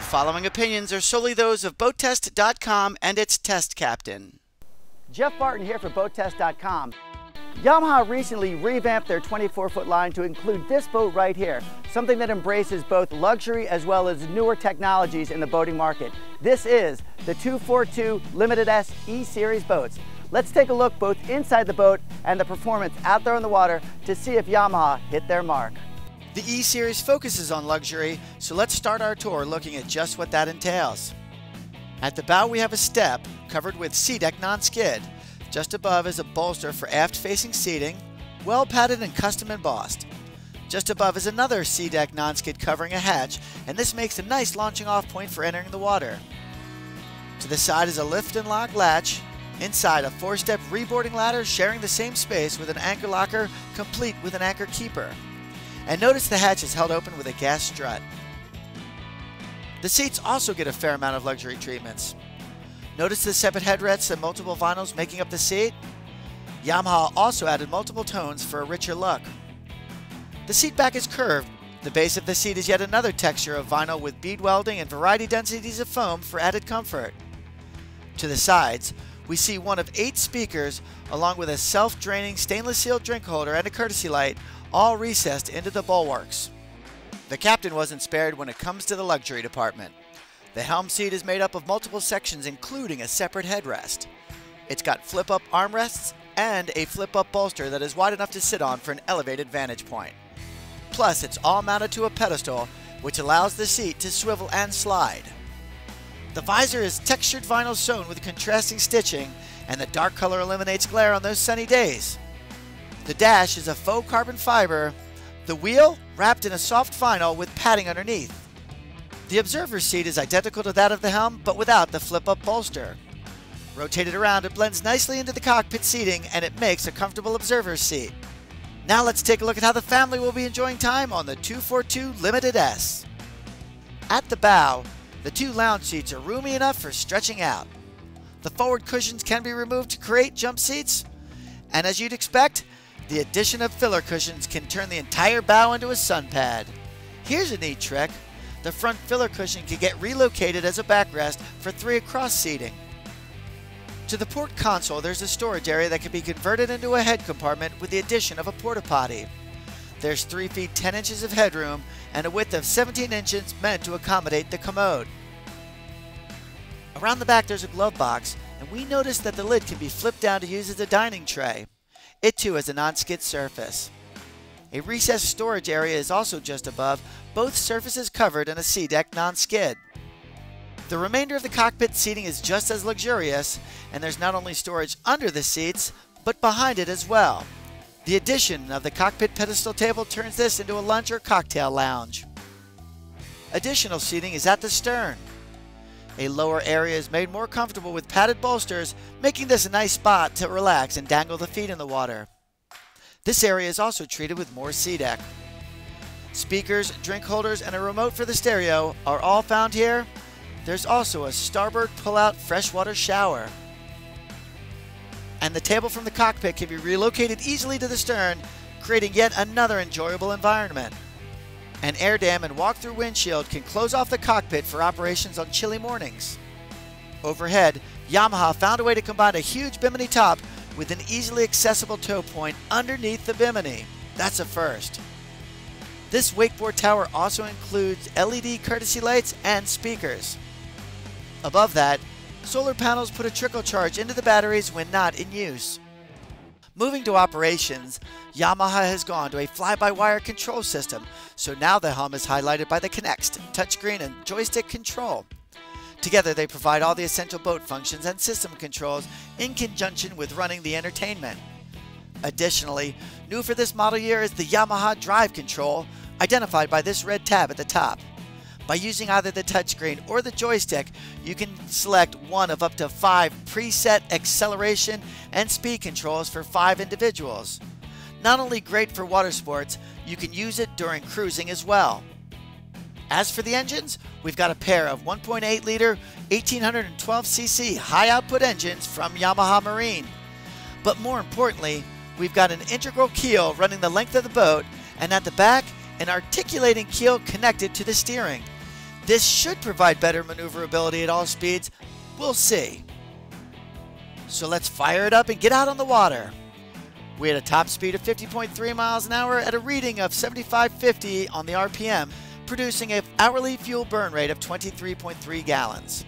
following opinions are solely those of BoatTest.com and its test captain. Jeff Barton here for BoatTest.com. Yamaha recently revamped their 24-foot line to include this boat right here, something that embraces both luxury as well as newer technologies in the boating market. This is the 242 Limited S E-Series boats. Let's take a look both inside the boat and the performance out there on the water to see if Yamaha hit their mark. The E-Series focuses on luxury, so let's start our tour looking at just what that entails. At the bow we have a step covered with SeaDek non-skid. Just above is a bolster for aft-facing seating, well padded and custom embossed. Just above is another SeaDek non-skid covering a hatch, and this makes a nice launching off point for entering the water. To the side is a lift and lock latch. Inside, a 4-step reboarding ladder sharing the same space with an anchor locker complete with an anchor keeper. And notice the hatch is held open with a gas strut. The seats also get a fair amount of luxury treatments. Notice the separate headrests and multiple vinyls making up the seat? Yamaha also added multiple tones for a richer look. The seat back is curved. The base of the seat is yet another texture of vinyl with bead welding and variety densities of foam for added comfort. To the sides, we see one of 8 speakers along with a self-draining stainless steel drink holder and a courtesy light, all recessed into the bulwarks. The captain wasn't spared when it comes to the luxury department. The helm seat is made up of multiple sections including a separate headrest. It's got flip-up armrests and a flip-up bolster that is wide enough to sit on for an elevated vantage point. Plus, it's all mounted to a pedestal which allows the seat to swivel and slide. The visor is textured vinyl sewn with contrasting stitching, and the dark color eliminates glare on those sunny days. The dash is a faux carbon fiber, the wheel wrapped in a soft vinyl with padding underneath. The observer's seat is identical to that of the helm, but without the flip-up bolster. Rotated around, it blends nicely into the cockpit seating, and it makes a comfortable observer's seat. Now let's take a look at how the family will be enjoying time on the 242 Limited S. At the bow, the 2 lounge seats are roomy enough for stretching out. The forward cushions can be removed to create jump seats, and as you'd expect, the addition of filler cushions can turn the entire bow into a sun pad. Here's a neat trick. The front filler cushion can get relocated as a backrest for 3 across seating. To the port console, there's a storage area that can be converted into a head compartment with the addition of a porta potty. There's 3 feet 10 inches of headroom and a width of 17 inches meant to accommodate the commode. Around the back there's a glove box, and we noticed that the lid can be flipped down to use as a dining tray. It too has a non-skid surface. A recessed storage area is also just above, both surfaces covered in a SeaDek non-skid. The remainder of the cockpit seating is just as luxurious, and there's not only storage under the seats, but behind it as well. The addition of the cockpit pedestal table turns this into a lunch or cocktail lounge. Additional seating is at the stern. A lower area is made more comfortable with padded bolsters, making this a nice spot to relax and dangle the feet in the water. This area is also treated with more SeaDek. Speakers, drink holders, and a remote for the stereo are all found here. There's also a starboard pull-out freshwater shower. And the table from the cockpit can be relocated easily to the stern, creating yet another enjoyable environment. An air dam and walk-through windshield can close off the cockpit for operations on chilly mornings. Overhead, Yamaha found a way to combine a huge bimini top with an easily accessible tow point underneath the bimini. That's a first. This wakeboard tower also includes LED courtesy lights and speakers. Above that, solar panels put a trickle charge into the batteries when not in use. Moving to operations, Yamaha has gone to a fly-by-wire control system, so now the helm is highlighted by the Kinect, touchscreen, and joystick control. Together they provide all the essential boat functions and system controls in conjunction with running the entertainment. Additionally, new for this model year is the Yamaha Drive Control, identified by this red tab at the top. By using either the touchscreen or the joystick, you can select one of up to 5 preset acceleration and speed controls for 5 individuals. Not only great for water sports, you can use it during cruising as well. As for the engines, we've got a pair of 1.8-liter 1812cc high-output engines from Yamaha Marine. But more importantly, we've got an integral keel running the length of the boat, and at the back, an articulating keel connected to the steering. This should provide better maneuverability at all speeds. We'll see. So let's fire it up and get out on the water. We had a top speed of 50.3 miles an hour at a reading of 75.50 on the RPM, producing an hourly fuel burn rate of 23.3 gallons.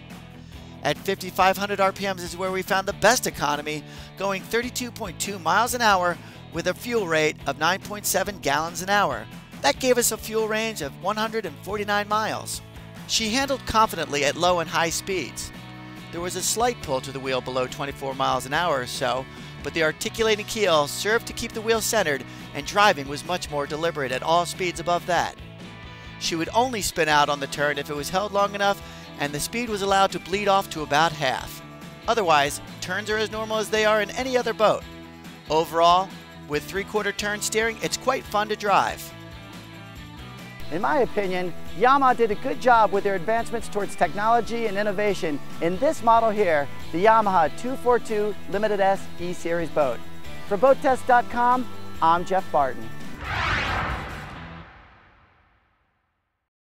At 5,500 RPMs is where we found the best economy, going 32.2 miles an hour with a fuel rate of 9.7 gallons an hour. That gave us a fuel range of 149 miles. She handled confidently at low and high speeds. There was a slight pull to the wheel below 24 miles an hour or so, but the articulating keel served to keep the wheel centered, and driving was much more deliberate at all speeds above that. She would only spin out on the turn if it was held long enough, and the speed was allowed to bleed off to about half. Otherwise, turns are as normal as they are in any other boat. Overall, with 3/4 turn steering, it's quite fun to drive. In my opinion, Yamaha did a good job with their advancements towards technology and innovation in this model here, the Yamaha 242 Limited S E-Series boat. For BoatTest.com, I'm Jeff Barton.